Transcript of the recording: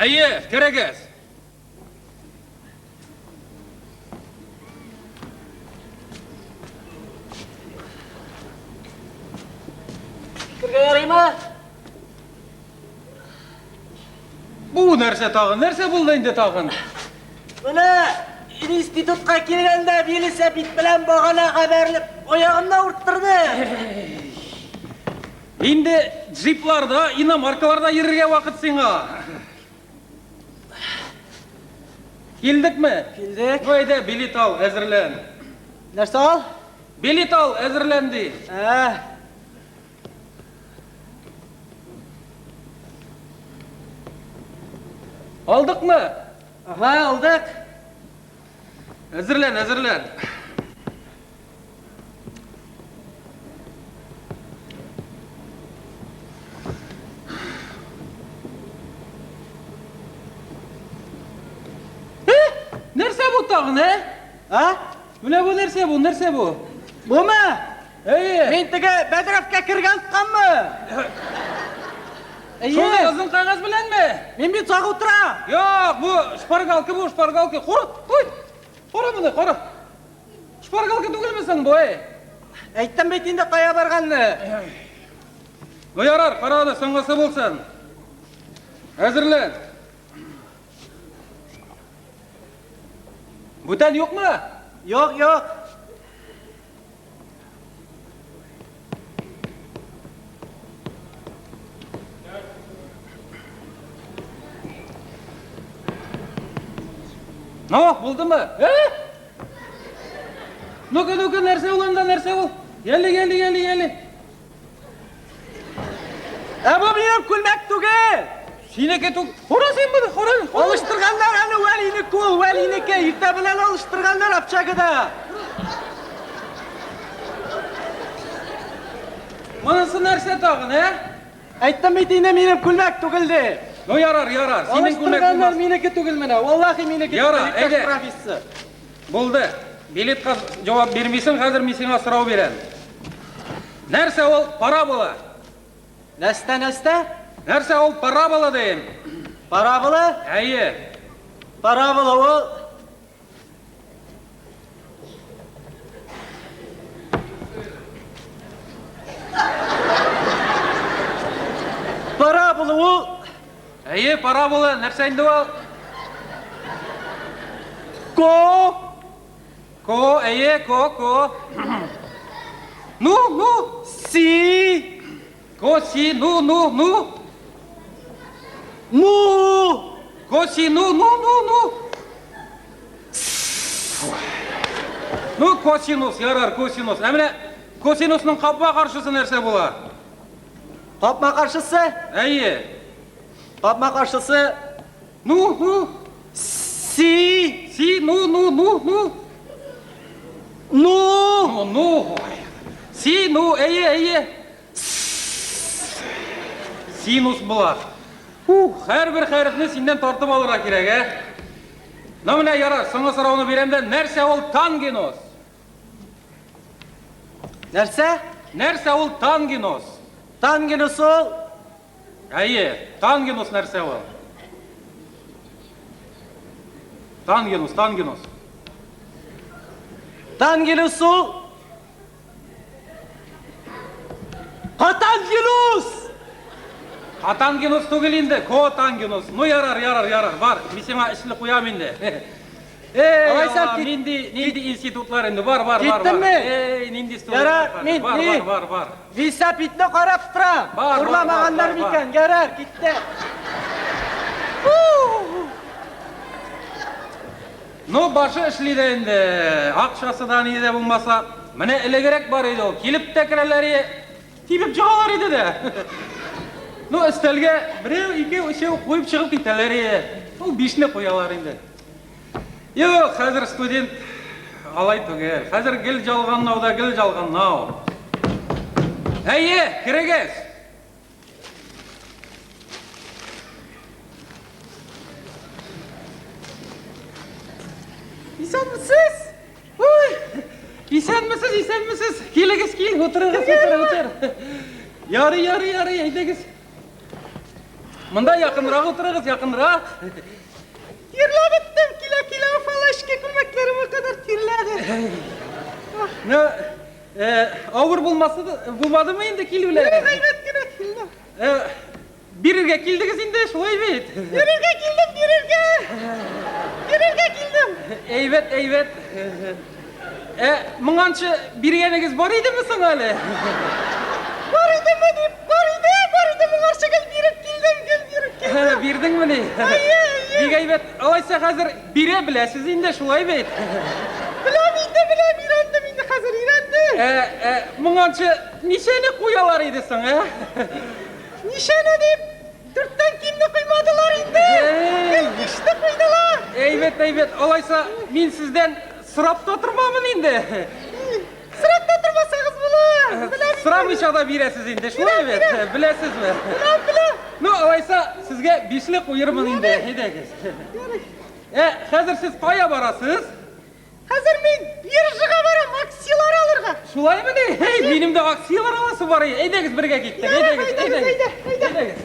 Әйе, керегіз. Кірге ярай ма? Бұл нәрсе тағын, нәрсе бұл дейінде тағын. Бұны институтқа келгенде билесе бит білен бағана қаберліп, ояғымда ұрттырды. Енді джипларда, иномаркаларда ерге вақыт сиңа. Келдік ме? Келдік. Өйді, билет ал, әзірлен. Нәрсе ал? Билет ал, әзірленді. Алдық мы? Аға, алдық. Әзірлен, әзірлен. Нәрсе бұл тағын, Міне бұл нәрсе бұл, нәрсе бұл? Бұл ма? Мен тігі Бәдіровқа кірген тұтқан мы? Сонда ұзын қағаз білен ме? Мен бет сағы ұтыра. Yok, bu şpargalki bu, şpargalki. Қора мұны, қора. Şpargalki түгілмесің bu, Әйттен бетінде қая барғанны. Яrar, қарады, соңғасы болсын. Әзірлен. Бүтән yok mu? Yok, yok. Buldu mu? Nuka, нәрсе ол анда, нәрсе ол? Geldi. Bu benim külmek түгел. Сенеке түк. Қора сен бұны, қора. Alıştırganlar hani velini kul, velini ke. Irte bilen alıştırganlar apçakıda. Мұнысы нәрсе тағын, Әйттен бетінде benim külmek түгелді. Yarar. Senin күлмек Alıştırganlar bulmaz. meniki түгел mene. Vallahi meniki Yara, түгел. әйде. Profisi. Болды. Билетқа жауап бермейсің, қазір мен сеңа сұрау берем. Нәрсе ол парабола? Nəstə? Нәрсе ол парабола дейін? Parabola? Әйе. Parabola o... Parabola o... Әйе, парабола. Нәрсе енді ол? Ко, әйе, ко. Ну. Си... Ко, си, ну. Ну... Ко, си, ну. Ну, косинус, ярар, косинус. Әміне, косинусның қапма қаршысы нәрсе бола? Қапма қаршысы? Әйе. Қапма қаршысы... Ну. Си... Си, ну. Ну... Си, ну, әйе. Синус бола. Әрбір қайрықны сенден тартып алыра керек, Намына ярар, соңғы сұрауны беремді. Нәрсе ол тангенос? Нәрсе? Нәрсе ол тангенос? Тангенос ол? Әйе, тангенос нәрсе ол? Тангенос. Тангенос ол? Қатангенос! Қатангенос түгел енді, котангенос. Ну, ярар, бар. Месема ішілі қоям енді. Алайсам, ненді институтлар енді, бар. Кеттім ме? Ненді студенттар бар. Висапитні қарап тұрам. Бар. Ұрламағандар бекен, ярар, кетті. Ну, башы ішлейді енді, ақшасы да неде болмаса, міне ілігірек бар еді ол. Келіп тәкірелері типіп жағалар еді де. Ну, істелге біреу, екеу, үшеу қойып шығып кетелері. Ол бешіне қоялар енді. Yok, қазір студент алай түгел. Қазір гіл жалған нау. Әйе, керегіз. İsenmisiniz? İsenmisiniz? Келегіз, oturun. Yarı, eylegiz. Мында якынрак отырыгыз, якынрак. Тирлеп ettim. Kilo falan işke külmeklerime kadar tirledi. Ну, ауыр булмады мы инде килүләр? Gayret güne kildim. Бирерге килдигиз инде, шулай бит. Birerge kildim, birerge kildim. Эйбет. Мыңанчы биргенигиз бар идеме соң әле? Var idi mi deyip, var idi mi karşıgıl birip kildim. Бирдиңби ни? Бик әйбәт. Алайса хәзер бире беләсез инде, шулай бит. Bilem, irendim indi hazır irendim. Мыңанчы ничәне куялар иде соң, Nişane deyip, dörtten kimde kıymadılar indi. İşte kıydılar. Әйбәт. Алайса мин сездән сорап та тормамын инде. Sırakta durmasanız bunu. Сорамыйча да бирәсез инде, шулай бит. Беләсезме? Bilem. Ну, алайса сезгә бишле куермын инде. Әйдәгез. Хәзер сез кая барасыз? Hazır men birjiga baram, aksiyalar alırga. Шулаймы ни? Минем дә акциялар аласы бар. Әйдәгез бергә киттек. Әйдәгез.